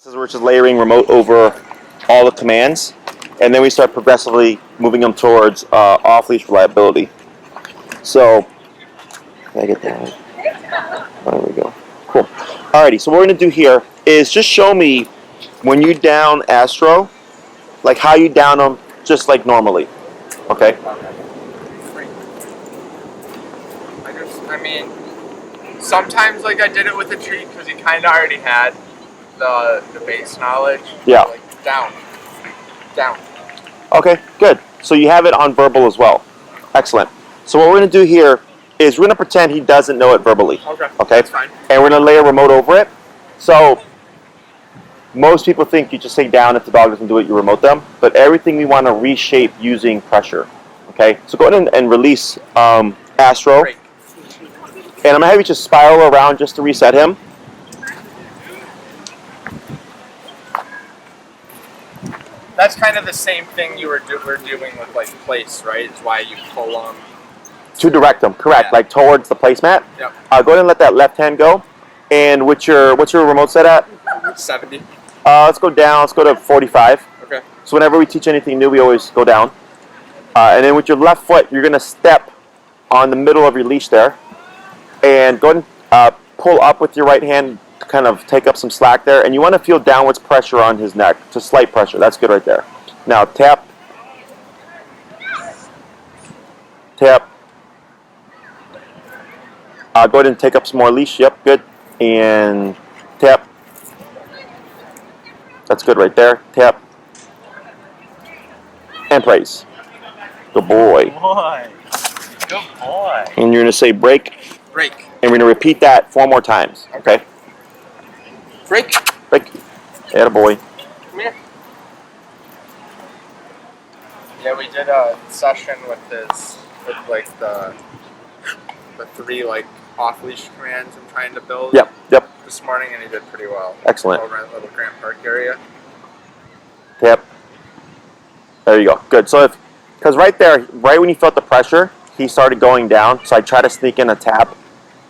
We're just layering remote over all the commands, and then we start progressively moving them towards off-leash reliability. So, can I get that? There we go. Cool. Alrighty, so what we're going to do here is just show me when you down Astro, like how you down them just like normally. Okay? I mean, sometimes like I did it with a treat because he kind of already had the base knowledge. Yeah. Like down. Okay, good. So you have it on verbal as well. Excellent. So what we're going to do here is we're going to pretend he doesn't know it verbally. Okay. Okay? That's fine. And we're going to lay a remote over it. So most people think you just say down if the dog doesn't do it, you remote them. But everything we want to reshape using pressure. Okay? So go ahead and release Astro. Break. And I'm going to have you just spiral around just to reset him. That's kind of the same thing you were doing with like place, right? Is why you pull them. To direct them, correct, Yeah. like towards the placemat. Yep. Go ahead and let that left hand go. And what's your remote set at? 70. Let's go down. Let's go to 45. Okay. So whenever we teach anything new, we always go down. And then with your left foot, you're going to step on the middle of your leash there. And go ahead and pull up with your right hand to kind of take up some slack there. And you want to feel downwards pressure on his neck, just slight pressure. That's good right there. Now tap. Tap. Go ahead and take up some more leash. Yep, good. And tap. That's good right there. Tap. And praise. Good boy. Good boy. And you're going to say break. Break. And we're going to repeat that 4 more times. Okay? Break. Break. Attaboy. Come here. Yeah, we did a session with like the 3 like off-leash commands I'm trying to build. Yep. This morning, and he did pretty well. Excellent. Over in Little Grant Park area. Tap. There you go. Good. So because right there, right when you felt the pressure, he started going down. So I try to sneak in a tap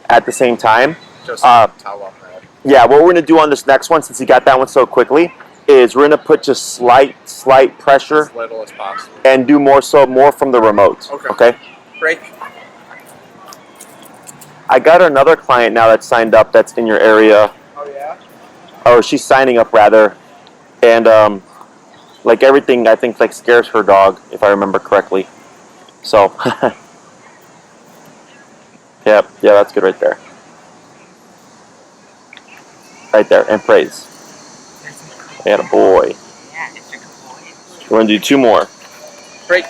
at the same time. Just tell him that. Yeah, what we're going to do on this next one, since he got that one so quickly, is we're going to put just slight pressure. As little as possible. And do more from the remote. Okay? Break. I got another client now that's signed up that's in your area. Oh, yeah? Or she's signing up, rather. And, like, everything, I think, like, scares her dog, if I remember correctly. So, yeah, that's good right there. Right there, and praise. Attaboy. Yeah, it's a good boy. We're going to do 2 more. Break.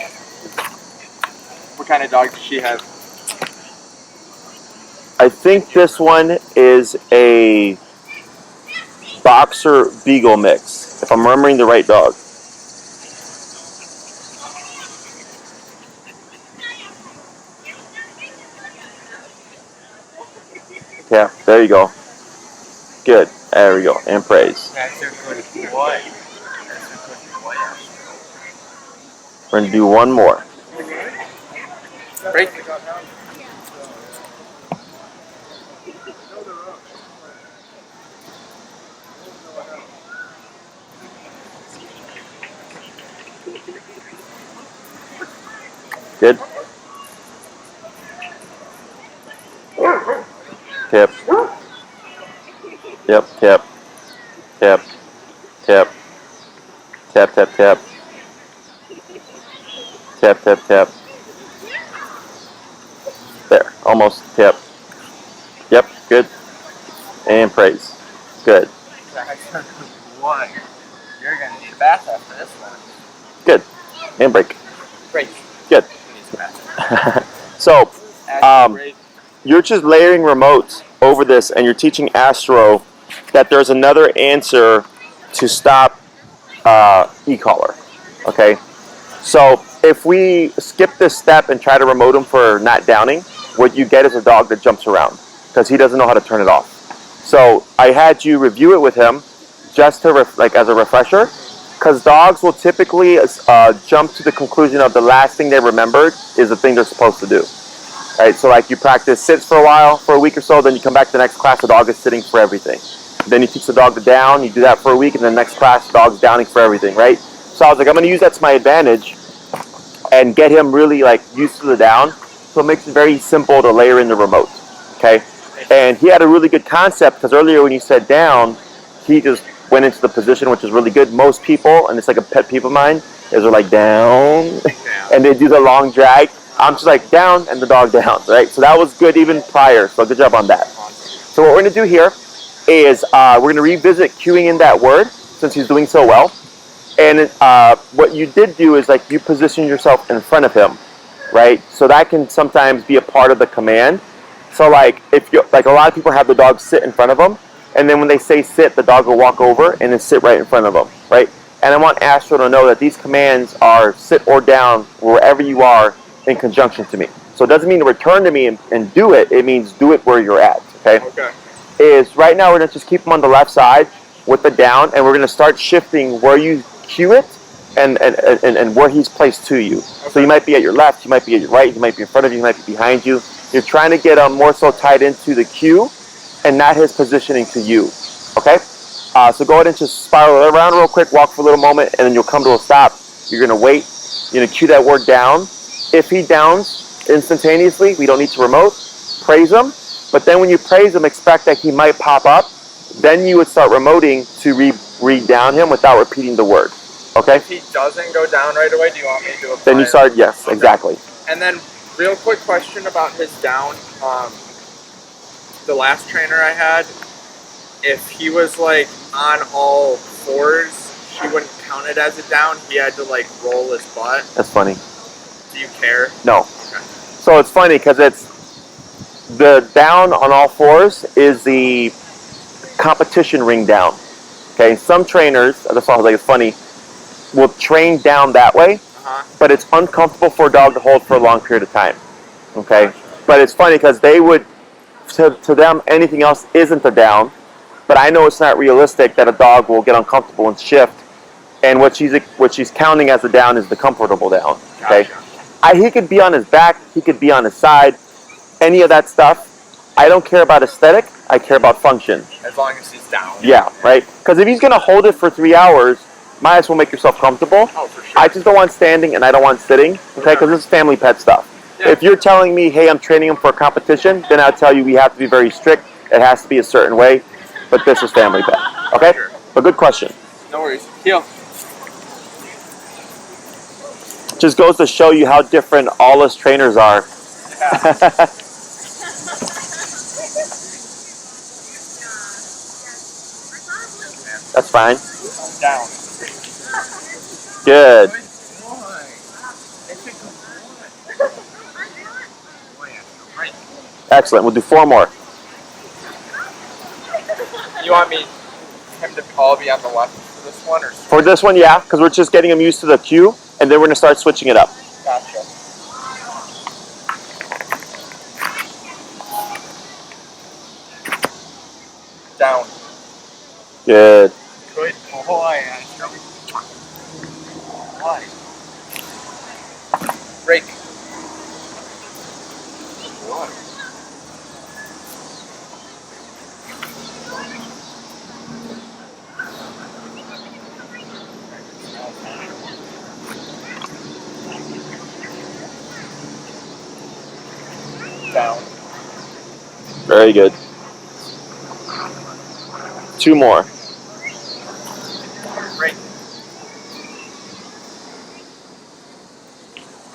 What kind of dog does she have? I think this one is a boxer beagle mix, if I'm remembering the right dog. Yeah, there you go. Good. There we go. And praise. That's a good boy. We're going to do 1 more. Break. Good. Tip. Yep, tip. Tip. Tip. Tap, tap, tap. Tap, tap, tap. There, almost tip. Yep, good. And praise. Good. That's a good boy. You're going to need a bath after this one. Good. And break. Break. Good. He needs a bath. So, Break. you're just layering remotes over this, and you're teaching Astro that there's another answer to stop e-collar. Okay? So, if we skip this step and try to remote him for not downing, what you get is a dog that jumps around because he doesn't know how to turn it off. So, I had you review it with him just to as a refresher, because dogs will typically jump to the conclusion of the last thing they remembered is the thing they're supposed to do. Right? So like you practice sits for a while, for a week or so, then you come back to the next class, the dog is sitting for everything. Then you teach the dog to down. You do that for a week, and then the next class, the dog's downing for everything, right? So I was like, I'm going to use that to my advantage and get him really like used to the down. So it makes it very simple to layer in the remote. Okay, and he had a really good concept because earlier when you said down, he just went into the position, which is really good. Most people, and it's like a pet peeve of mine, is they're like down, and they do the long drag. I'm just like down, and the dog down, right? So that was good even prior. So good job on that. So what we're going to do here is we're going to revisit cueing in that word since he's doing so well. And what you did do is like you position yourself in front of him, right? So that can sometimes be a part of the command. So like if you like a lot of people have the dog sit in front of them, and then when they say sit, the dog will walk over and then sit right in front of them, right? And I want Astro to know that these commands are sit or down wherever you are in conjunction to me. So it doesn't mean to return to me and do it. It means do it where you're at, okay? Okay. Is right now we're going to just keep him on the left side with the down, and we're going to start shifting where you cue it and where he's placed to you. Okay. So you might be at your left, you might be at your right, you might be in front of you, you might be behind you. You're trying to get him more so tied into the cue and not his positioning to you, okay? So go ahead and just spiral around real quick, walk for a little moment, and then you'll come to a stop. You're going to wait. You're going to cue that word down. If he downs instantaneously, we don't need to remote. Praise him. But then when you praise him, expect that he might pop up. Then you would start remoting to read down him without repeating the word. Okay? If he doesn't go down right away, do you want me to apply Then you start, yes, okay. Exactly. And then real quick question about his down. The last trainer I had, if he was like on all fours, she wouldn't count it as a down. He had to like roll his butt. That's funny. Do you care? No. Okay. So it's funny because it's the down on all fours is the competition ring down. Okay, some trainers, that's why I was like, it's funny, will train down that way, but it's uncomfortable for a dog to hold for a long period of time. Okay, but it's funny because they would, to them, anything else isn't a down, but I know it's not realistic that a dog will get uncomfortable and shift, and what she's counting as a down is the comfortable down. Okay, he could be on his back, he could be on his side, any of that stuff. I don't care about aesthetic, I care about function. As long as he's down. Yeah, right? Because if he's going to hold it for 3 hours, might as well make yourself comfortable. Oh, for sure. I just don't want standing and I don't want sitting, okay? Because this is family pet stuff. Yeah. If you're telling me, hey, I'm training him for a competition, then I'll tell you we have to be very strict. It has to be a certain way. But this is family pet, okay? Sure. But good question. No worries. Heel. Just goes to show you how different all us trainers are. Yeah. That's fine. Down. Good. Excellent. We'll do 4 more. You want him to all be on the left for this one? Or for this one, yeah, because we're just getting him used to the cue, and then we're going to start switching it up. Gotcha. Down. Good. Good boy, Astro. Boy. Break. Good boy. Down. Very good. 2 more. Break.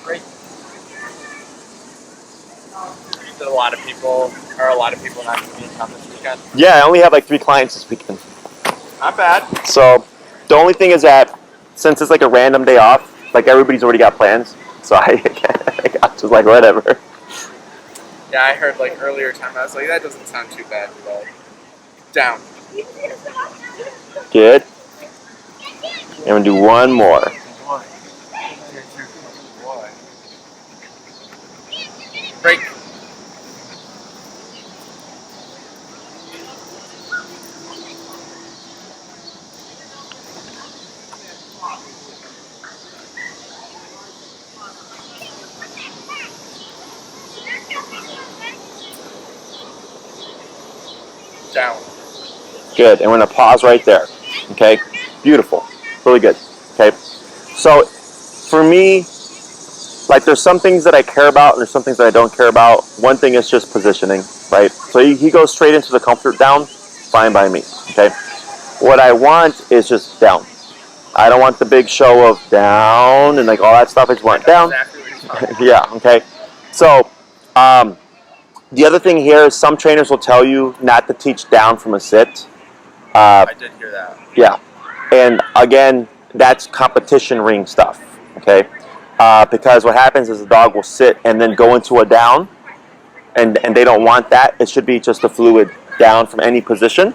Break. Did a lot of people not going to be in town this weekend? Yeah, I only have like 3 clients this weekend. Not bad. So the only thing is that since it's like a random day off, like everybody's already got plans. So I just like whatever. Yeah, I heard like earlier time. I was like, that doesn't sound too bad. But down. Good. And we'll do 1 more. Break. Down. Good. And we're going to pause right there. Okay? Beautiful. Really good. Okay? So, for me, like there's some things that I care about and there's some things that I don't care about. One thing is just positioning, right? So he goes straight into the comfort down, fine by me, okay? What I want is just down. I don't want the big show of down and like all that stuff. I just want down. Exactly what you're talking about. Yeah, okay. So, the other thing here is some trainers will tell you not to teach down from a sit. I did hear that. Yeah. And again, that's competition ring stuff, okay? Because what happens is the dog will sit and then go into a down, and they don't want that. It should be just a fluid down from any position.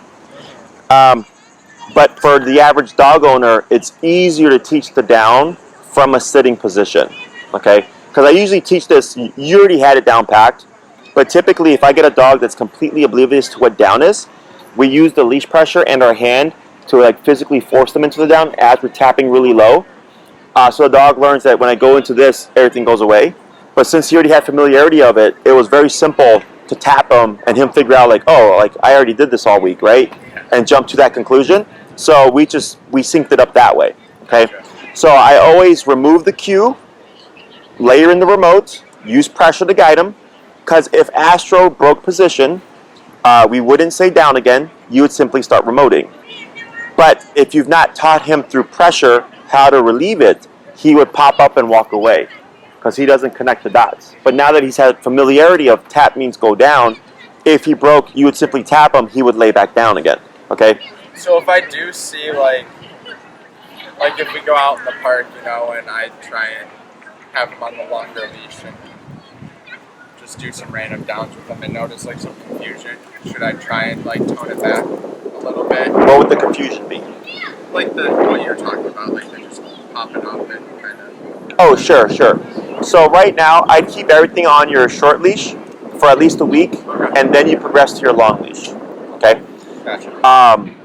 But for the average dog owner, it's easier to teach the down from a sitting position, okay? Because I usually teach this, you already had it down packed, but typically if I get a dog that's completely oblivious to what down is, we use the leash pressure and our hand to like physically force them into the down as we're tapping really low. So the dog learns that when I go into this, everything goes away. But since he already had familiarity of it, it was very simple to tap him and him figure out like, oh, like I already did this all week, right? And jump to that conclusion. So we synced it up that way, okay? So I always remove the cue, layer in the remote, use pressure to guide him, because if Astro broke position, we wouldn't say down again, you would simply start remoting. But if you've not taught him through pressure how to relieve it, he would pop up and walk away because he doesn't connect the dots. But now that he's had familiarity of tap means go down, if he broke, you would simply tap him, he would lay back down again, okay? So if I do see like if we go out in the park, you know, and I try and have him on the longer leash and just do some random downs with him and notice like some confusion, should I try and like tone it back a little bit? What would the confusion be? Like what you're talking about, like they're just popping up and kind of. Oh, sure. So right now, I'd keep everything on your short leash for at least a week, Okay. and then you progress to your long leash, okay? Gotcha.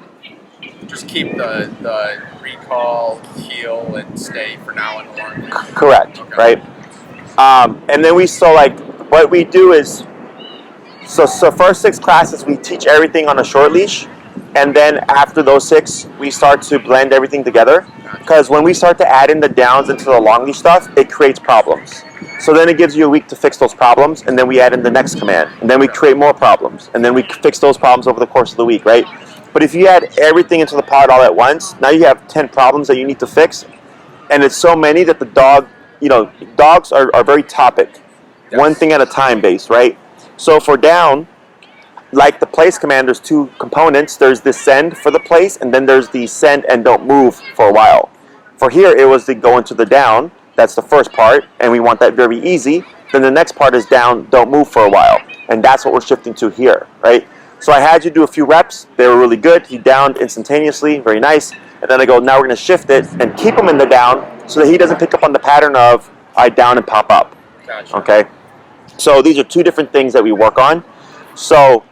Just keep the recall, heel, and stay for now in the long leash. Correct, Okay. right? And then what we do is, so first 6 classes, we teach everything on a short leash, and then after those 6, we start to blend everything together. Because when we start to add in the downs into the long leash stuff, it creates problems. So then it gives you a week to fix those problems, and then we add in the next command, and then we create more problems, and then we fix those problems over the course of the week, right? But if you add everything into the pod all at once, now you have 10 problems that you need to fix, and it's so many that the dog, you know, dogs are very topic, one thing at a time based, right? So for down, like the place command, there's 2 components. There's the send for the place, and then there's the send and don't move for a while. For here, it was to go into the down. That's the first part, and we want that very easy. Then the next part is down, don't move for a while, and that's what we're shifting to here, right? So I had you do a few reps. They were really good. He downed instantaneously, very nice. And then I go, now we're going to shift it and keep him in the down so that he doesn't pick up on the pattern of I down and pop up. Gotcha. Okay? So these are 2 different things that we work on. So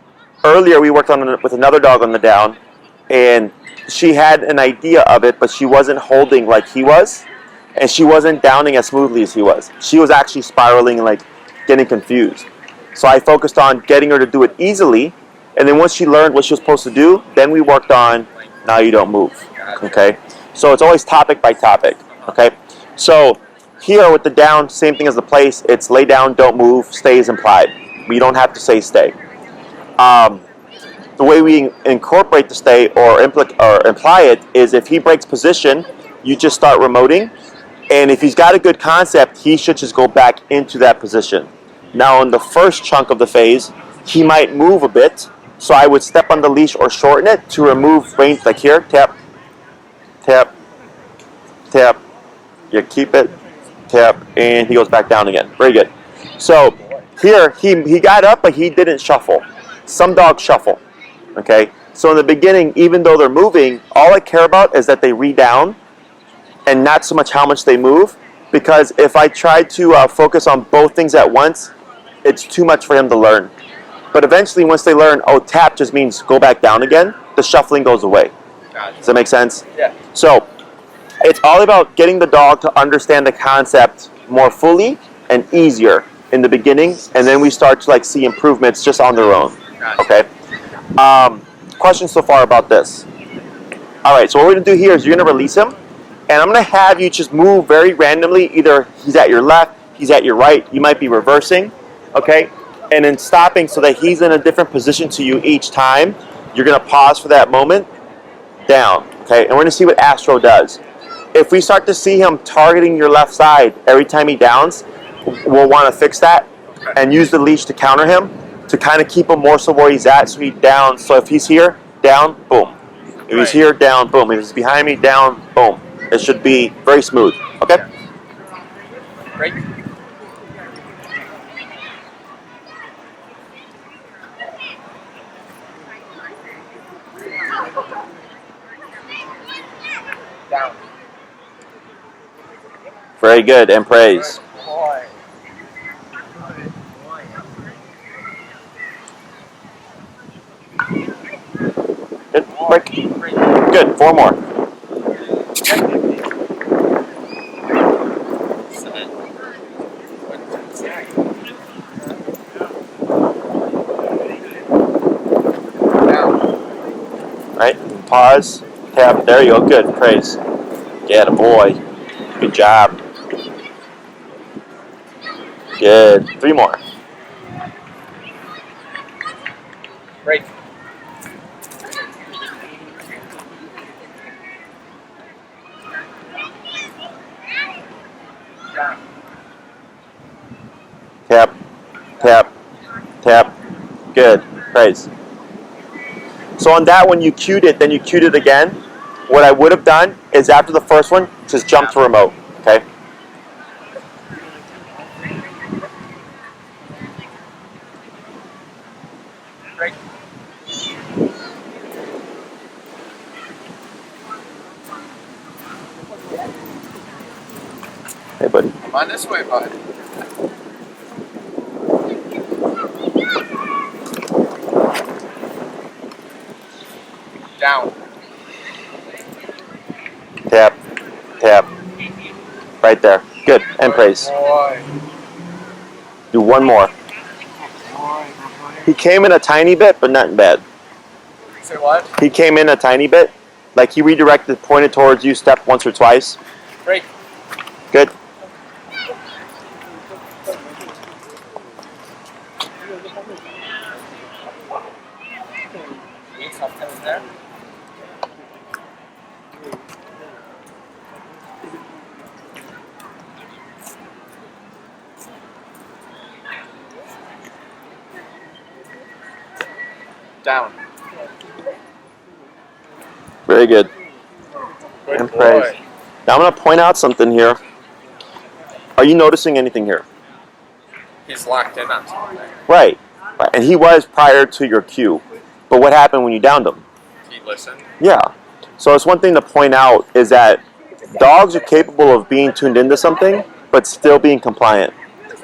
earlier we worked on with another dog on the down, and she had an idea of it, but she wasn't holding like he was, and she wasn't downing as smoothly as he was. She was actually spiraling and like getting confused. So I focused on getting her to do it easily, and then once she learned what she was supposed to do, then we worked on now you don't move. Okay? So it's always topic by topic. Okay? So here with the down, same thing as the place. It's lay down, don't move, stays implied. We don't have to say stay. The way we incorporate the stay or imply it is if he breaks position, you just start remoting. And if he's got a good concept, he should just go back into that position. Now in the first chunk of the phase, he might move a bit. So I would step on the leash or shorten it to remove range, like here, tap, tap, tap. You keep it, tap, and he goes back down again. Very good. So here, he got up, but he didn't shuffle. Some dogs shuffle, okay? So in the beginning, even though they're moving, all I care about is that they re-down and not so much how much they move, because if I try to focus on both things at once, it's too much for him to learn. But eventually, once they learn, oh, tap just means go back down again, the shuffling goes away. Gotcha. Does that make sense? Yeah. So it's all about getting the dog to understand the concept more fully and easier in the beginning, and then we start to like see improvements just on their own. Gotcha. Okay. questions so far about this? All right, so what we're gonna do here is you're gonna release him, and I'm gonna have you just move very randomly. Either he's at your left, he's at your right, you might be reversing, okay? And then stopping so that he's in a different position to you each time. You're gonna pause for that moment, down, okay? And we're gonna see what Astro does. If we start to see him targeting your left side every time he downs, we'll wanna fix that and use the leash to counter him to kind of keep him more so where he's at so he downs. So if he's here, down, boom. If he's here, down, boom. If he's behind me, down, boom. It should be very smooth. Okay? Right. Down. Very good, and praise. Boy. Good, break. Good, 4 more. Right, pause, tap, there you go, good, praise. Yeah, the boy. Good job. Good, 3 more. Break. Tap, tap, tap. Good, praise. So on that one, you cued it, then you cued it again. What I would have done is after the first one, just jump to remote, okay? Break. Hey, buddy. Come on this way, bud. Down. Tap, tap. Right there. Good, and praise. Boy. Do 1 more. He came in a tiny bit, but not bad. Say what? He came in a tiny bit. Like he redirected, pointed towards you, stepped once or twice. Break. Good. Need something in there? Down. Very good. Good And boy. praise. Now I'm going to point out something here. Are you noticing anything here? He's locked in on something. Right. Right. And he was prior to your cue. But what happened when you downed him? He listened. Yeah. So it's one thing to point out is that dogs are capable of being tuned into something, but still being compliant.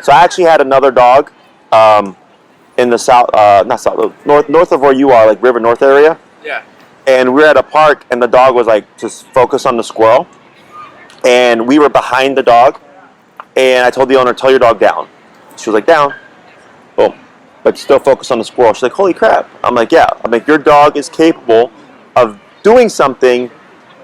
So I actually had another dog in the south, not south, north of where you are, like River North area. Yeah. And we were at a park, and the dog was like, just focus on the squirrel. And we were behind the dog, and I told the owner, tell your dog down. She was like, down. Boom. But still focus on the squirrel. She's like, holy crap. I'm like, yeah. I'm like, your dog is capable of doing something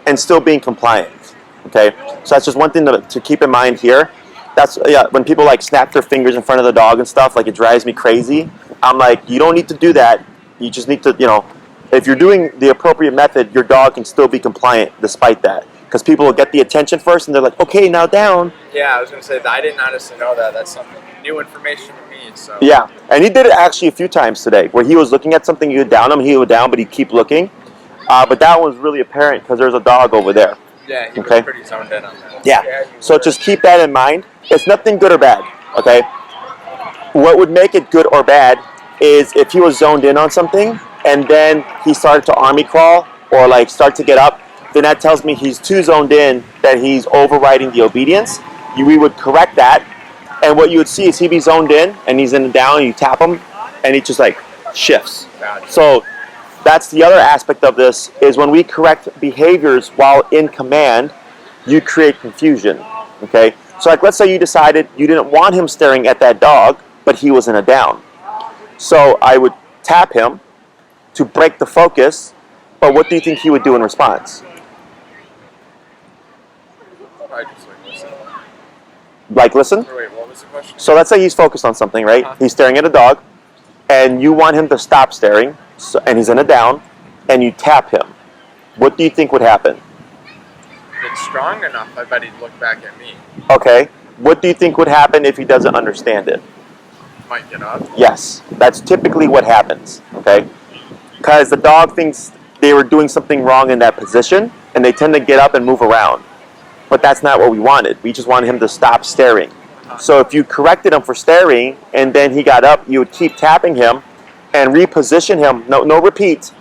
and still being compliant. Okay? So that's just one thing to keep in mind here. That's, yeah, when people like snap their fingers in front of the dog and stuff, like it drives me crazy. I'm like, you don't need to do that. You just need to, you know, if you're doing the appropriate method, your dog can still be compliant despite that. Because people will get the attention first and they're like, okay, now down. Yeah, I was going to say that I didn't honestly know that. That's something new information to me. So Yeah, and he did it actually a few times today where he was looking at something, you would down him, he would down, but he'd keep looking. But that one was really apparent because there's a dog over there. Yeah, he Okay. was pretty zoned in on that. Yeah, so just keep that in mind. It's nothing good or bad, okay? What would make it good or bad is if he was zoned in on something and then he started to army crawl or like start to get up, then that tells me he's too zoned in that he's overriding the obedience. We would correct that, and what you would see is he'd be zoned in and he's in the down and you tap him and he just like shifts. Gotcha. So that's the other aspect of this is when we correct behaviors while in command, you create confusion, okay? So like let's say you decided you didn't want him staring at that dog, but he was in a down. So I would tap him to break the focus, but what do you think he would do in response? I just listen. Like listen? Or wait, what was the question? So let's say he's focused on something, right? He's staring at a dog, and you want him to stop staring, and he's in a down, and you tap him. What do you think would happen? If it's strong enough, I bet he'd look back at me. Okay. What do you think would happen if he doesn't understand it? Might get up. Yes. That's typically what happens, okay? Because the dog thinks they were doing something wrong in that position, and they tend to get up and move around. But that's not what we wanted. We just wanted him to stop staring. So if you corrected him for staring, and then he got up, you would keep tapping him and reposition him, no repeats,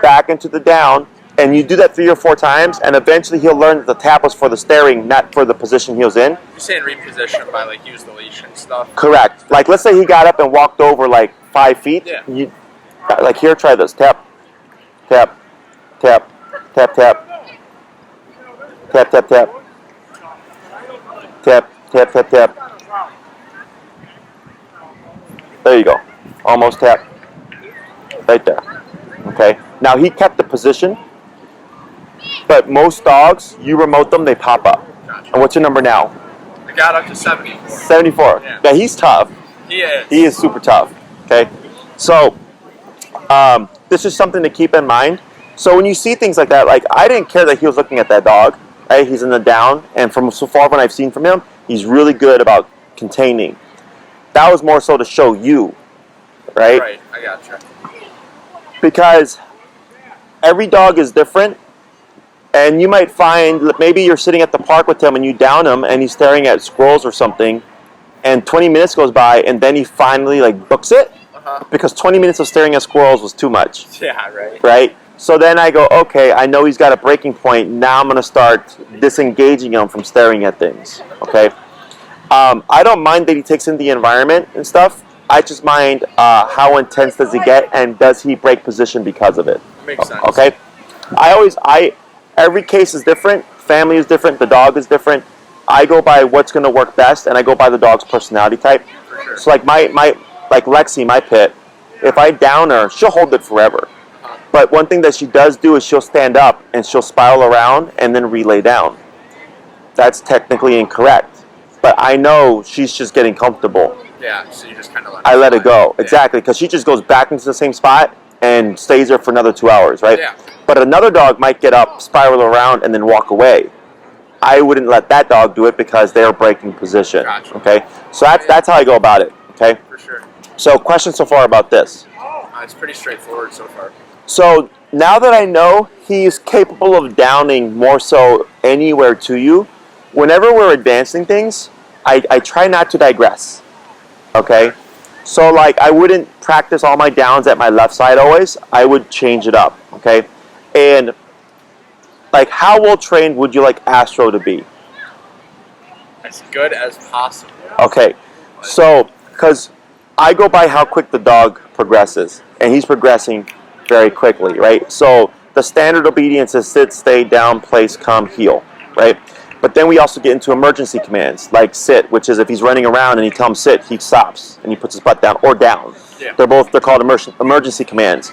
back into the down, and you do that 3 or 4 times, and eventually he'll learn that the tap was for the staring, not for the position he was in. You're saying reposition by like use the leash and stuff? Correct. Like let's say he got up and walked over like 5 feet. Yeah. You, like here, try this. Tap, tap, tap, tap, tap, tap, tap, tap, tap, tap, tap, tap. There you go. Almost tap. Right there. Okay. Now he kept the position, but most dogs, you remote them, they pop up. Gotcha. And what's your number now? I got up to 74. 74. Yeah. Yeah, he's tough. He is. He is super tough. Okay. So this is something to keep in mind. So when you see things like that, like I didn't care that he was looking at that dog. Right? He's in the down, and from so far when I've seen from him, he's really good about containing. That was more so to show you, right? Right, I gotcha. Because every dog is different, and you might find maybe you're sitting at the park with him and you down him and he's staring at squirrels or something, and 20 minutes goes by and then he finally like books it because 20 minutes of staring at squirrels was too much. Yeah, right. Right? So then I go, okay, I know he's got a breaking point. Now I'm going to start disengaging him from staring at things. Okay? I don't mind that he takes in the environment and stuff. I just mind how intense does he get and does he break position because of it. Makes sense. Okay? Every case is different. Family is different. The dog is different. I go by what's going to work best, and I go by the dog's personality type. For sure. So like like Lexi, my pit, if I down her, she'll hold it forever. But one thing that she does do is she'll stand up and she'll spiral around and then relay down. That's technically incorrect. But I know she's just getting comfortable. Yeah, so you just kind of let it go. Yeah. Exactly, because she just goes back into the same spot and stays there for another 2 hours, right? Yeah. But another dog might get up, spiral around, and then walk away. I wouldn't let that dog do it because they're breaking position. Gotcha. Okay? So that's how I go about it. Okay? For sure. So questions so far about this? It's pretty straightforward so far. So now that I know he's capable of downing more so anywhere to you, whenever we're advancing things, I try not to digress. Okay? So like I wouldn't practice all my downs at my left side always. I would change it up. Okay? And like how well trained would you like Astro to be? As good as possible. Okay. So because I go by how quick the dog progresses, and he's progressing very quickly, right? So the standard obedience is sit, stay, down, place, come, heel, right? But then we also get into emergency commands, like sit, which is if he's running around and you tell him sit, he stops and he puts his butt down, or down. Yeah. They're called emergency commands.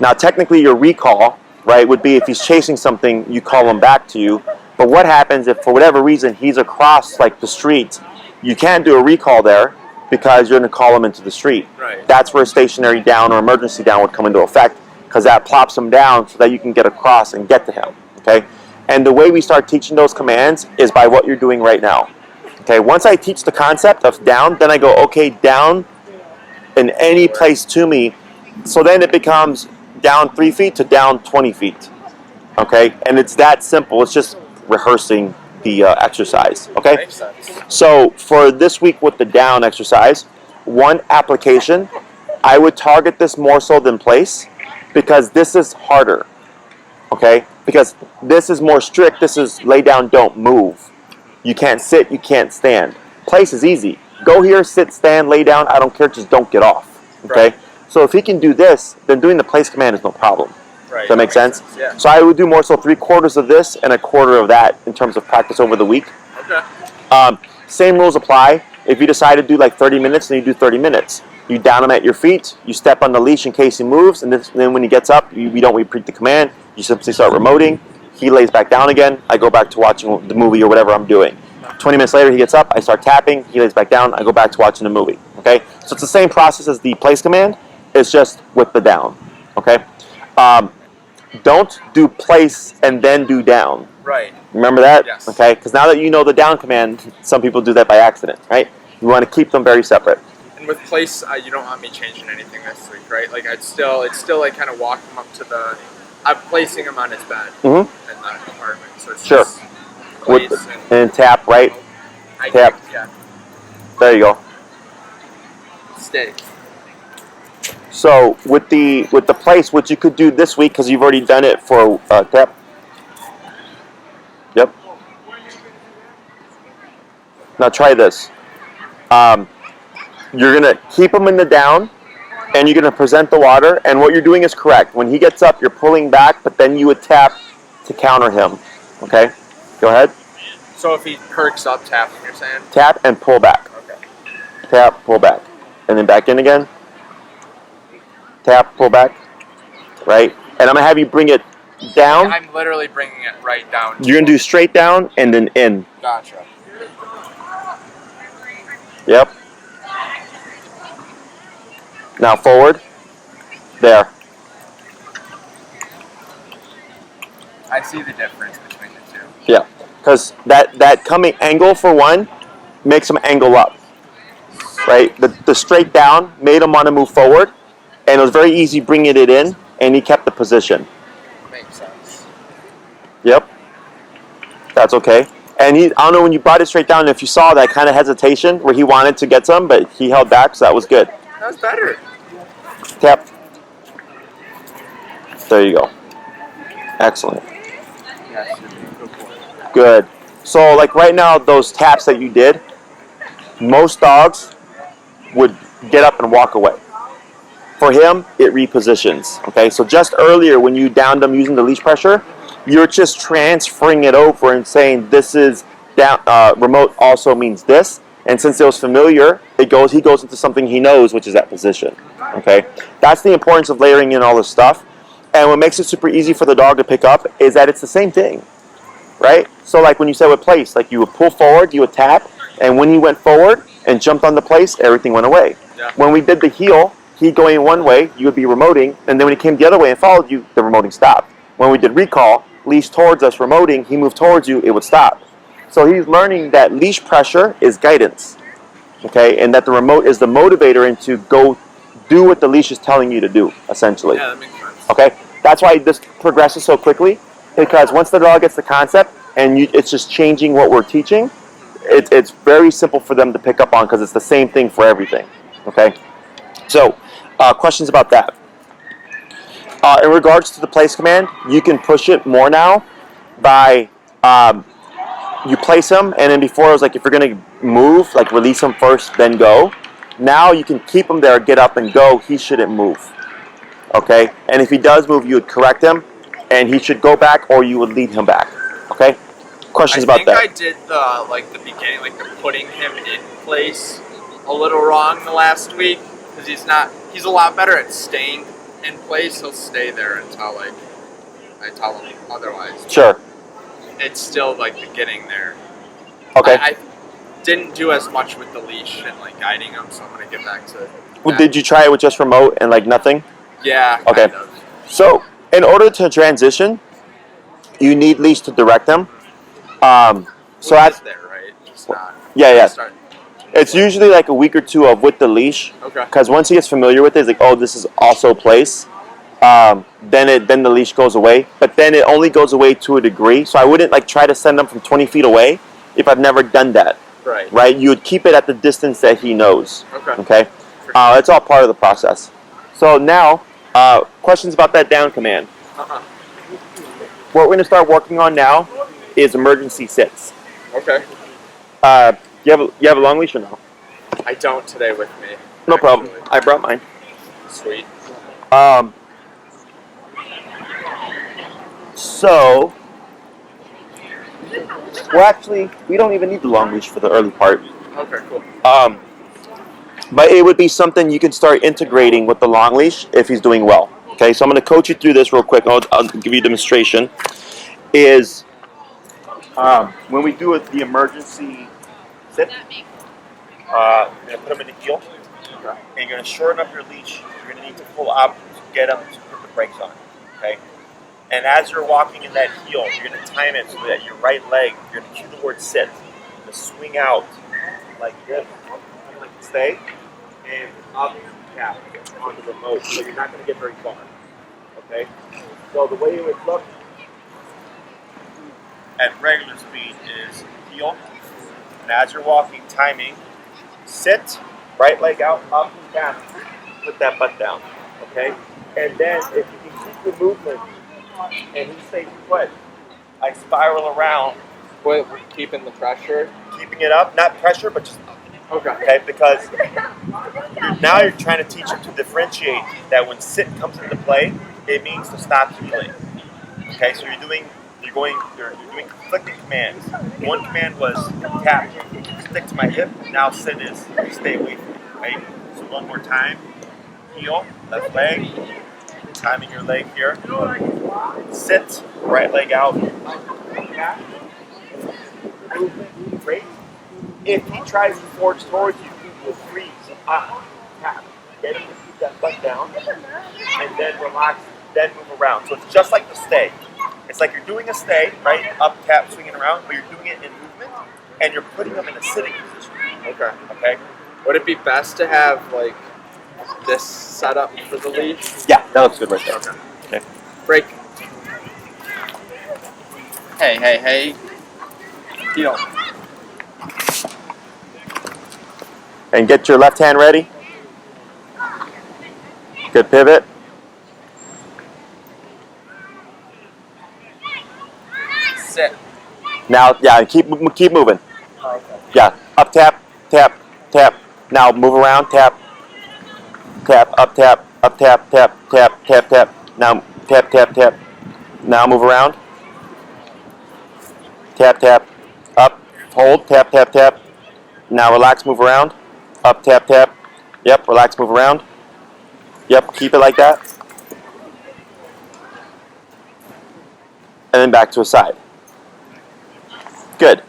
Now technically your recall, right, would be if he's chasing something, you call him back to you. But what happens if for whatever reason he's across like the street? You can't do a recall there because you're going to call him into the street. Right. That's where stationary down or emergency down would come into effect, because that plops him down so that you can get across and get to him. Okay? And the way we start teaching those commands is by what you're doing right now. Okay? Once I teach the concept of down, then I go, okay, down in any place to me. So then it becomes down 3 feet to down 20 feet. Okay? And it's that simple. It's just rehearsing the exercise. Okay? Makes sense. So for this week with the down exercise, one application, I would target this more so than place, because this is harder. Okay? Because this is more strict. This is lay down, don't move. You can't sit, you can't stand. Place is easy. Go here, sit, stand, lay down, I don't care, just don't get off. Okay? Right. So if he can do this, then doing the place command is no problem. Right. Does that make sense? Yeah. So I would do more so 3/4 of this and 1/4 of that in terms of practice over the week. Okay. Same rules apply. If you decide to do like 30 minutes, then you do 30 minutes. You down him at your feet. You step on the leash in case he moves, and then when he gets up, we don't repeat the command. You simply start remoting. He lays back down again. I go back to watching the movie or whatever I'm doing. 20 minutes later, he gets up. I start tapping. He lays back down. I go back to watching the movie. Okay, so it's the same process as the place command. It's just with the down. Okay, don't do place and then do down. Right. Remember that? Yes. Okay, because now that you know the down command, some people do that by accident, right? You want to keep them very separate. And with place, you don't want me changing anything this week, right? Like it's still like kind of walk him up to the. I'm placing him on his bed in the apartment, so it's Sure. just place And tap, right? Tap. Yeah. There you go. Stay. So with the place, what you could do this week, because you've already done it for tap. Yep. Now try this. You're gonna keep him in the down, and you're gonna present the water. And what you're doing is correct. When he gets up, you're pulling back, but then you would tap to counter him. Okay. Go ahead. So if he perks up, tapping, you're saying? Tap and pull back. Okay. Tap, pull back, and then back in again. Tap, pull back. Right. And I'm gonna have you bring it down. I'm literally bringing it right down. You're gonna do straight down and then in. Gotcha. Yep. Now forward. There. I see the difference between the two. Yeah. Because that coming angle for one makes him angle up. Right? The straight down made him want to move forward, and it was very easy bringing it in, and he kept the position. Makes sense. Yep. That's okay. And I don't know when you brought it straight down if you saw that kind of hesitation where he wanted to get some, but he held back, so that was good. That was better. Tap. There you go. Excellent. Yes. Good. So like right now, those taps that you did, most dogs would get up and walk away. For him, it repositions. Okay, so just earlier when you downed him using the leash pressure, you're just transferring it over and saying this is down. Remote also means this, and since it was familiar, he goes into something he knows, which is that position. Okay, that's the importance of layering in all this stuff. And what makes it super easy for the dog to pick up is that it's the same thing, right? So like when you said with place, like you would pull forward, you would tap, and when he went forward and jumped on the place, everything went away. Yeah. When we did the heel, he going one way, you would be remoting, and then when he came the other way and followed you, the remoting stopped. When we did recall, leash towards us, remoting, he moved towards you, it would stop. So he's learning that leash pressure is guidance, okay, and that the remote is the motivator into go do what the leash is telling you to do, essentially. Yeah, that makes sense. Okay, that's why this progresses so quickly, because once the dog gets the concept and it's just changing what we're teaching, it's very simple for them to pick up on because it's the same thing for everything. Okay, so questions about that? In regards to the place command, you can push it more now by you place him, and then before it was like if you're going to move, like release him first, then go. Now you can keep him there, get up and go. He shouldn't move. Okay, and if he does move, you would correct him, and he should go back, or you would lead him back. Okay, questions about that? I think I did the beginning, like the putting him in place a little wrong the last week because he's a lot better at staying in place. He'll stay there until like I tell him otherwise. Sure. It's still like the getting there. Okay. I didn't do as much with the leash and like guiding him, so I'm gonna get back to. Well, did you try it with just remote and like nothing? Yeah. Okay. Kind of. So in order to transition, you need leash to direct them. So Well, at it's there, right? It's not. yeah. Start. It's usually like a week or two of with the leash. Okay. Because once he gets familiar with it, it's like, oh, this is also place. Then the leash goes away. But then it only goes away to a degree. So I wouldn't like try to send them from 20 feet away if I've never done that. Right. Right? You would keep it at the distance that he knows. Okay. Okay? It's all part of the process. So now, questions about that down command. Uh-huh. What we're going to start working on now is emergency sits. Okay. You have a long leash or no? I don't today with me. No problem. actually. I brought mine. Sweet. So, well, actually, we don't even need the long leash for the early part. Okay, cool. But it would be something you can start integrating with the long leash if he's doing well. Okay, so I'm going to coach you through this real quick. I'll give you a demonstration. Is when we do the emergency sit, you're going to put him in the heel, and you're going to shorten up your leash. You're going to need to pull up to get him to put the brakes on. Okay, and as you're walking in that heel, you're going to time it so that your right leg, you're going to cue the word sit, to swing out like this, like stay, and up tap on the remote, so you're not going to get very far. Okay, so the way it would look at regular speed is heel, and as you're walking, timing, sit, right leg out, up and down, put that butt down, okay? And then if you can keep the movement and he stays put, I spiral around. With keeping the pressure? Keeping it up, not pressure, but just up. Okay, because now you're trying to teach him to differentiate that when sit comes into play, it means to stop healing. Okay, so you're doing conflicting commands. One command was tap, stick to my hip. Now sit is stay away from me, right? So one more time. Heel, left leg, timing your leg here. Sit, right leg out. Tap. Movement, great. If he tries to forge towards you, he will freeze. Tap. Get him to keep that butt down, and then relax, then move around. So it's just like the stay. It's like you're doing a stay, right? Up, tap, swinging around, but you're doing it in movement, and you're putting them in a sitting position. Okay. Would it be best to have like this set up for the leash? Yeah, that looks good right there. Okay. Break. Hey. Heel. And get your left hand ready. Good pivot. Sit. Now, yeah, keep moving. Okay. Yeah, up tap, tap, tap. Now move around, tap, tap, up tap, tap, tap, tap, tap. Now tap, tap, tap. Now move around. Tap, tap, up, hold, tap, tap, tap. Now relax, move around. Up, tap, tap. Yep, relax, move around. Yep, keep it like that. And then back to a side. Good.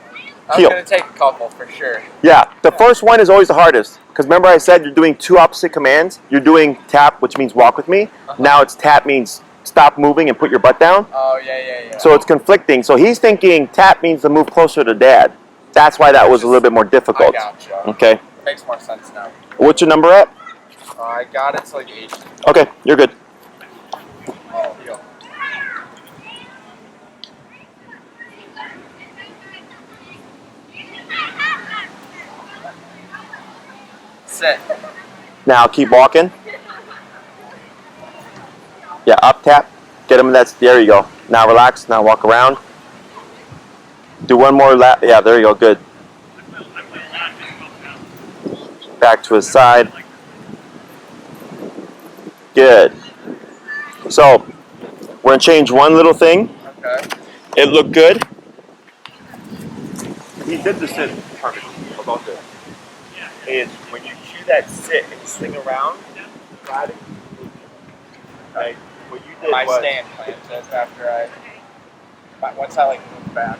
I'm Heel. going to take a couple for sure. Yeah, the first one is always the hardest. Because remember I said you're doing two opposite commands. You're doing tap, which means walk with me. Now it's tap means stop moving and put your butt down. Oh, yeah. So it's conflicting. So he's thinking tap means to move closer to dad. That's why that was a little bit more difficult. I gotcha. Okay. Makes more sense now. What's your number at? I got it to like 8. Okay, you're good. Oh, heel. Sit. Now keep walking. Yeah, up tap. Get him. There you go. Now relax. Now walk around. Do one more lap. Yeah, there you go. Good. Back to his side. Good. So we're gonna change one little thing. Okay. It looked good. He did the sit perfectly. About this. Is when you cue that sit and swing around, try to right. What you did My was stand planted after once I like move back.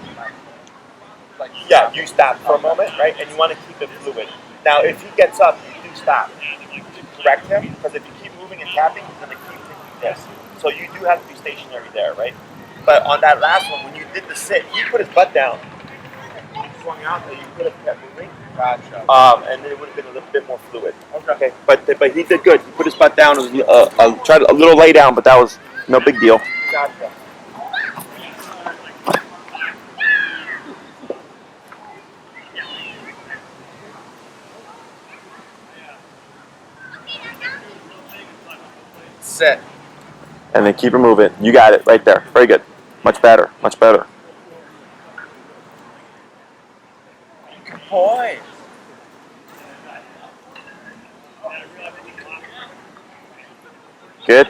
Like yeah, you stop for a moment, right? And you want to keep it fluid. Now, if he gets up, you do stop to correct him, because if you keep moving and tapping, he's going to keep thinking this. So you do have to be stationary there, right? But on that last one, when you did the sit, he put his butt down. He swung out, and you could have kept moving. Gotcha. And then it would have been a little bit more fluid. Okay. But he did good. He put his butt down. It was, tried a little lay down, but that was no big deal. Gotcha. Sit. And then keep it moving. You got it right there. Very good. Much better. Much better. Good boy. Good.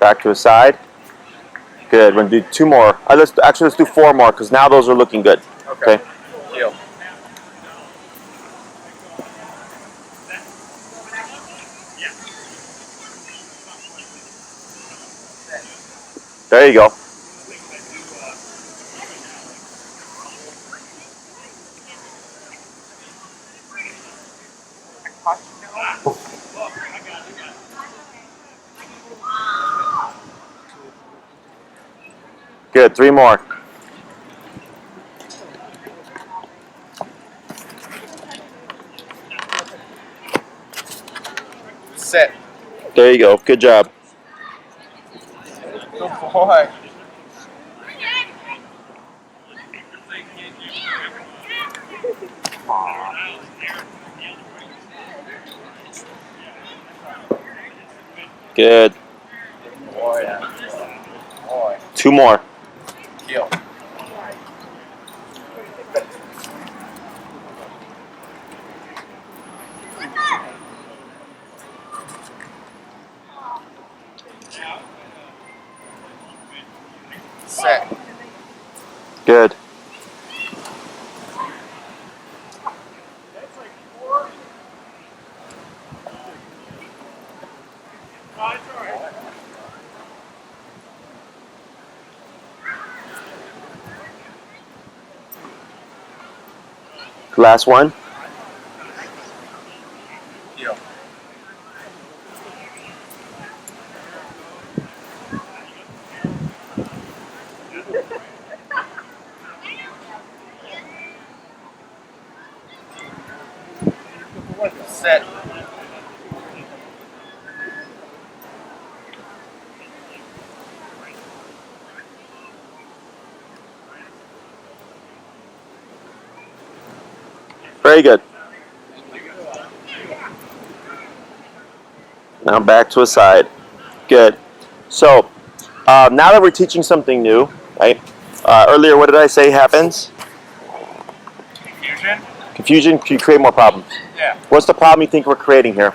Back to his side. Good. We're gonna do 2 more. Let's do 4 more, because now those are looking good. Okay. Heel. There you go. Good. 3 more. Sit. There you go. Good job. Good boy. Good. Boy. Boy. 2 more. Heel. Sit. Good. Last one. Heel. Sit. Very good. Now back to a side. Good. So now that we're teaching something new, right? Earlier, what did I say happens? Confusion? Confusion. You create more problems. Yeah. What's the problem you think we're creating here?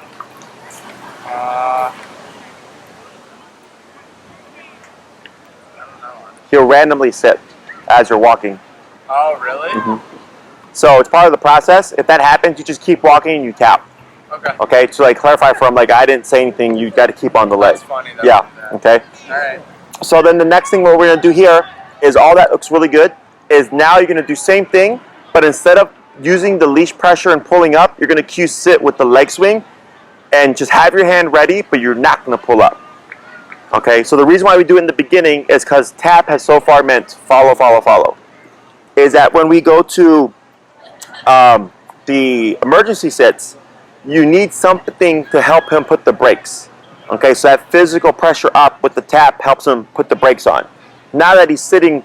I don't know. He'll randomly sit as you're walking. Oh, really? So it's part of the process. If that happens, you just keep walking and you tap. Okay. Okay, to like clarify for him, like I didn't say anything, you got to keep on the leg. That's funny though. Yeah. Okay. Alright. So then the next thing what we're gonna do here is all that looks really good. Is now you're gonna do same thing, but instead of using the leash pressure and pulling up, you're gonna cue sit with the leg swing, and just have your hand ready, but you're not gonna pull up. Okay. So the reason why we do it in the beginning is because tap has so far meant follow, follow, follow. Is that when we go to the emergency sits, you need something to help him put the brakes. Okay, so that physical pressure up with the tap helps him put the brakes on. Now that he's sitting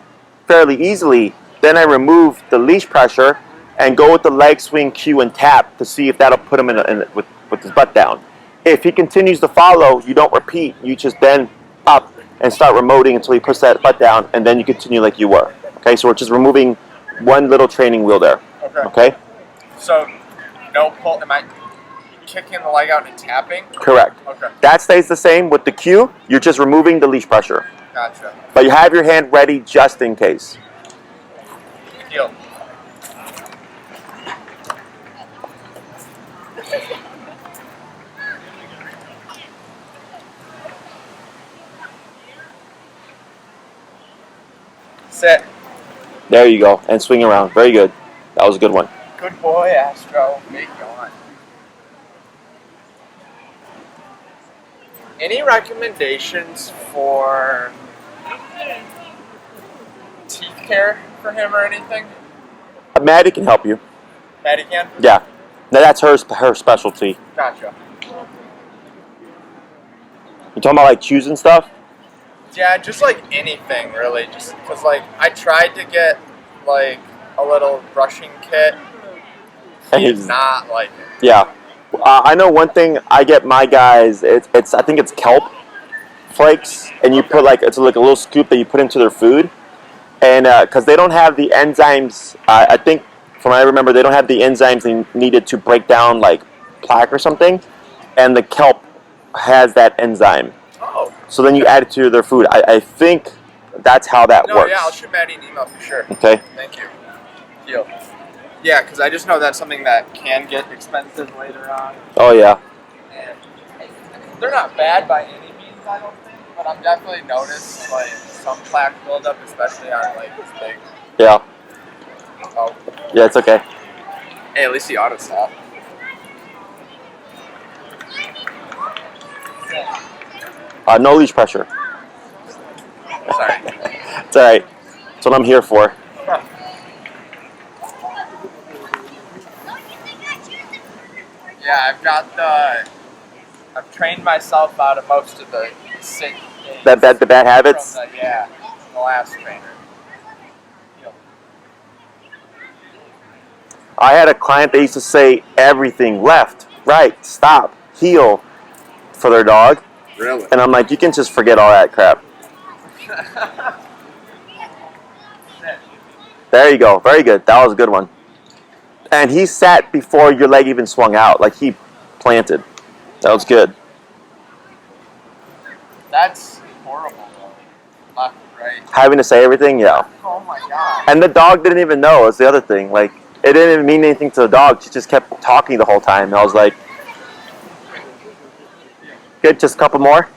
fairly easily, then I remove the leash pressure and go with the leg swing, cue, and tap to see if that'll put him with his butt down. If he continues to follow, you don't repeat. You just then up and start remoting until he puts that butt down, and then you continue like you were. Okay, so we're just removing one little training wheel there. Okay? So, no pull. Am I kicking the leg out and tapping? Correct. Okay. That stays the same with the cue. You're just removing the leash pressure. Gotcha. But you have your hand ready just in case. Heel. Sit. There you go. And swing around. Very good. That was a good one. Good boy, Astro. Make on. Any recommendations for teeth care for him or anything? Maddie can help you. Maddie can? Yeah. Now that's her specialty. Gotcha. You talking about like chews and stuff? Yeah, just like anything really. Just because like I tried to get like a little brushing kit. And He's not like it. Yeah. I know one thing I get my guys, it's I think it's kelp flakes, and you put like, it's like a little scoop that you put into their food. And because they don't have the enzymes, I think from what I remember, they don't have the enzymes they needed to break down like plaque or something. And the kelp has that enzyme. Oh. So then you add it to their food. I think that's how that No, works. yeah, I'll shoot Maddie an email for sure. Okay. Thank you. Deal. Yeah, because I just know that's something that can get expensive later on. Oh yeah. And they're not bad by any means, I don't think, but I'm definitely noticed like some plaque buildup, especially on like this big. Yeah. Oh, Yeah, it's okay. hey, at least he auto stop. No leash pressure. Sorry. It's all right. That's what I'm here for. Yeah, I've trained myself out of most of the sit things The bad habits. from the last trainer. I had a client that used to say everything left, right, stop, heel for their dog. Really? And I'm like, you can just forget all that crap. There you go. Very good. That was a good one. And he sat before your leg even swung out. Like he planted. That was good. That's horrible though. Left, right. Having to say everything, yeah. Oh my god. And the dog didn't even know. It's the other thing. Like, it didn't even mean anything to the dog. She just kept talking the whole time. And I was like, good, just a couple more.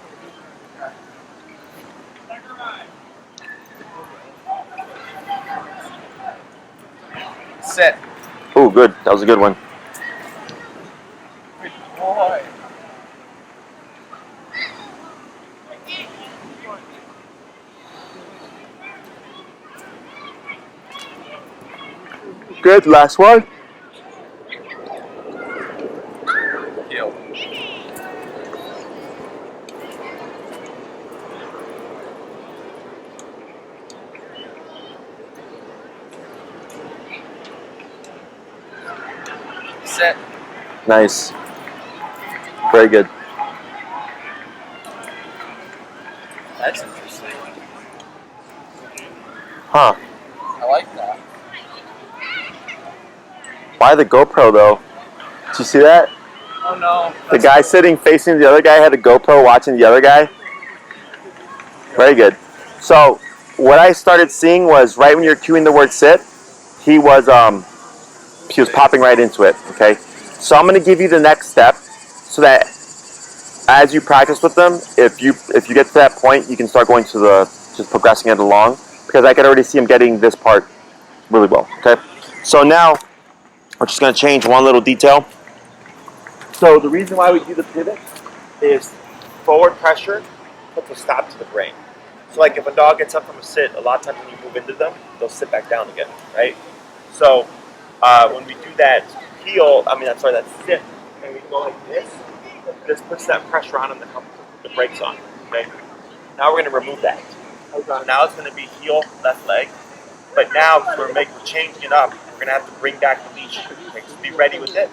Sit. Ooh, good. That was a good one. Good boy. Good. Last one. Heel. Sit. Nice. Very good. That's interesting. Huh. I like that. Why the GoPro, though? Did you see that? Oh no. The guy sitting facing the other guy had a GoPro watching the other guy. Very good. So, what I started seeing was right when you're cueing the word sit, he was popping right into it. Okay. So I'm going to give you the next step, so that as you practice with them, if you get to that point, you can start going to just progressing it along, because I could already see him getting this part really well. Okay. So now we're just going to change one little detail. So the reason why we do the pivot is forward pressure puts a stop to the brain. So like if a dog gets up from a sit, a lot of times when you move into them, they'll sit back down again, right? So when we do that that sit, and we go like this puts that pressure on them to help put the brakes on, okay? Now we're going to remove that. So now it's going to be heel, left leg. But now we're changing it up. We're going to have to bring back the leash. Okay, so be ready with it.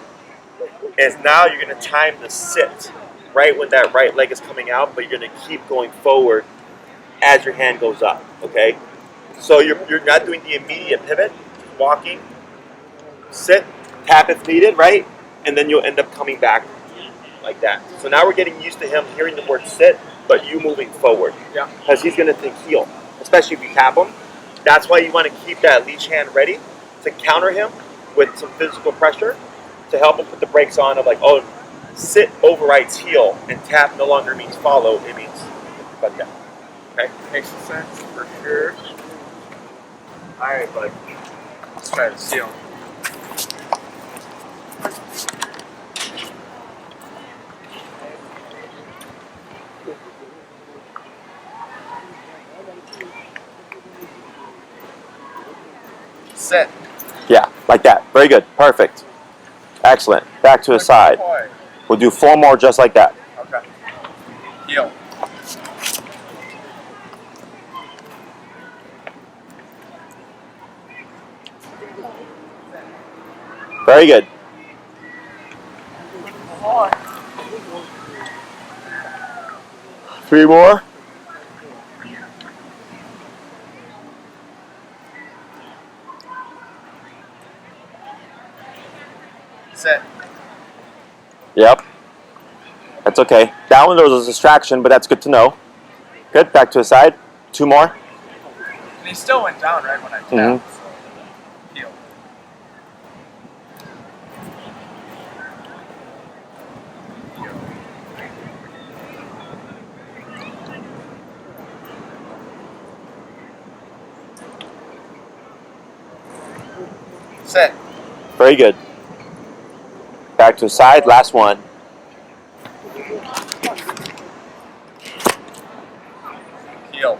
Is now you're going to time the sit right when that right leg is coming out, but you're going to keep going forward as your hand goes up, okay? So you're not doing the immediate pivot, walking, sit, tap if needed, right? And then you'll end up coming back like that. So now we're getting used to him hearing the word sit, but you moving forward. Yeah. Because he's going to think heel, especially if you tap him. That's why you want to keep that leash hand ready to counter him with some physical pressure to help him put the brakes on of like, oh, sit overrides heel, and tap no longer means follow, it means but down. Okay? Makes sense for sure. Alright, bud. Let's try to seal. Sit. Yeah, like that. Very good. Perfect. Excellent. Back to his side. We'll do 4 more just like that. Okay. Heel. Very good. Boy. 3 more. Sit. Yep. That's okay. That one there was a distraction, but that's good to know. Good. Back to his side. 2 more. And he still went down right when I tapped. Mhm. So, heel. Sit. Very good. Back to the side. Last one. Heel.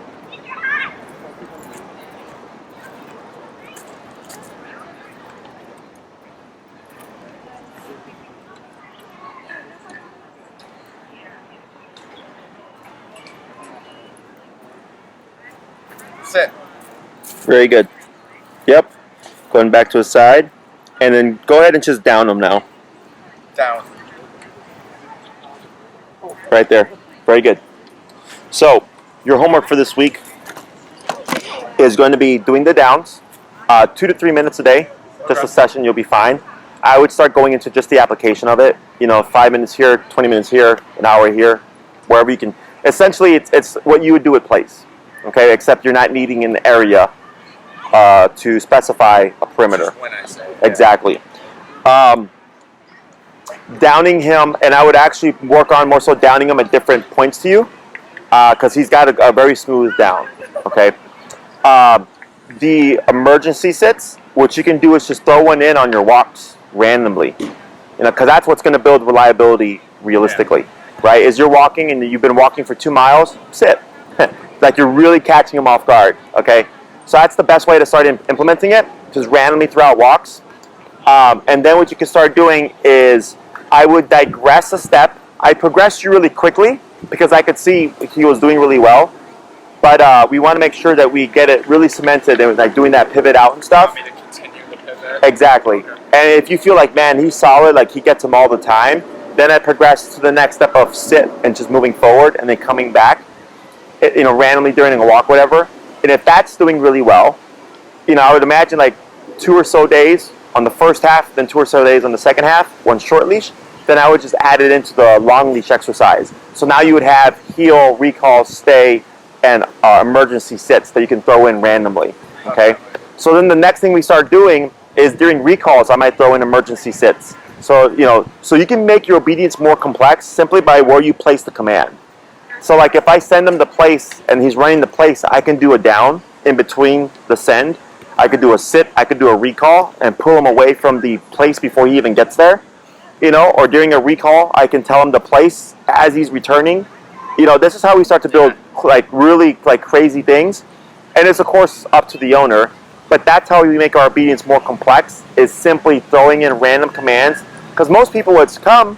Sit. Very good. Yep. Going back to the side. And then go ahead and just down them now. Down. Right there. Very good. So, your homework for this week is going to be doing the downs, 2 to 3 minutes a day. Just a session, you'll be fine. I would start going into just the application of it. 5 minutes here, 20 minutes here, an hour here, wherever you can. Essentially, it's what you would do at place, okay? Except you're not needing an area to specify a perimeter. When I say. Exactly. Downing him, and I would actually work on more so downing him at different points to you, because he's got a very smooth down. Okay. The emergency sits, what you can do is just throw one in on your walks randomly, because that's what's going to build reliability realistically, right? As you're walking and you've been walking for 2 miles, sit, like you're really catching him off guard. Okay. So that's the best way to start implementing it, just randomly throughout walks. And then what you can start doing is I would digress a step. I progressed you really quickly because I could see he was doing really well. But we want to make sure that we get it really cemented and like doing that pivot out and stuff. You want me to continue the pivot? Exactly. Okay. And if you feel like, man, he's solid, like he gets him all the time, then I progress to the next step of sit and just moving forward and then coming back, randomly during a walk, whatever. And if that's doing really well, I would imagine like 2 or so days on the first half, then 2 or so days on the second half, one short leash, then I would just add it into the long leash exercise. So now you would have heel, recall, stay, and emergency sits that you can throw in randomly, okay? So then the next thing we start doing is during recalls, I might throw in emergency sits. So, so you can make your obedience more complex simply by where you place the command. So like if I send him the place and he's running the place, I can do a down in between the send. I could do a sit, I could do a recall and pull him away from the place before he even gets there. Or during a recall, I can tell him the place as he's returning. This is how we start to build really crazy things. And it's of course up to the owner, but that's how we make our obedience more complex, is simply throwing in random commands. Because most people, it's come,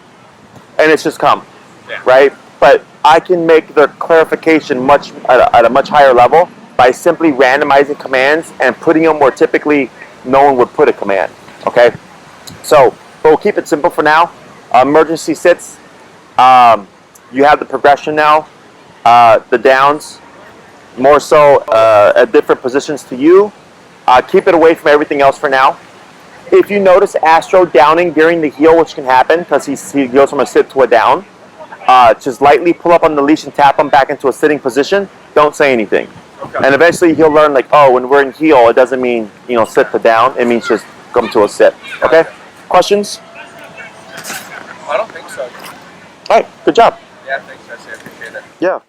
and it's just come, right? But I can make the clarification at a much higher level by simply randomizing commands and putting them where typically no one would put a command, okay? So, but we'll keep it simple for now. Emergency sits, you have the progression now, the downs, more so at different positions to you. Keep it away from everything else for now. If you notice Astro downing during the heel, which can happen because he goes from a sit to a down, just lightly pull up on the leash and tap him back into a sitting position. Don't say anything. Okay. And eventually he'll learn when we're in heel, it doesn't mean, sit to down. It means just come to a sit. Okay? Questions? I don't think so. All right. Good job. Yeah, thanks, Jesse. I appreciate it. Yeah.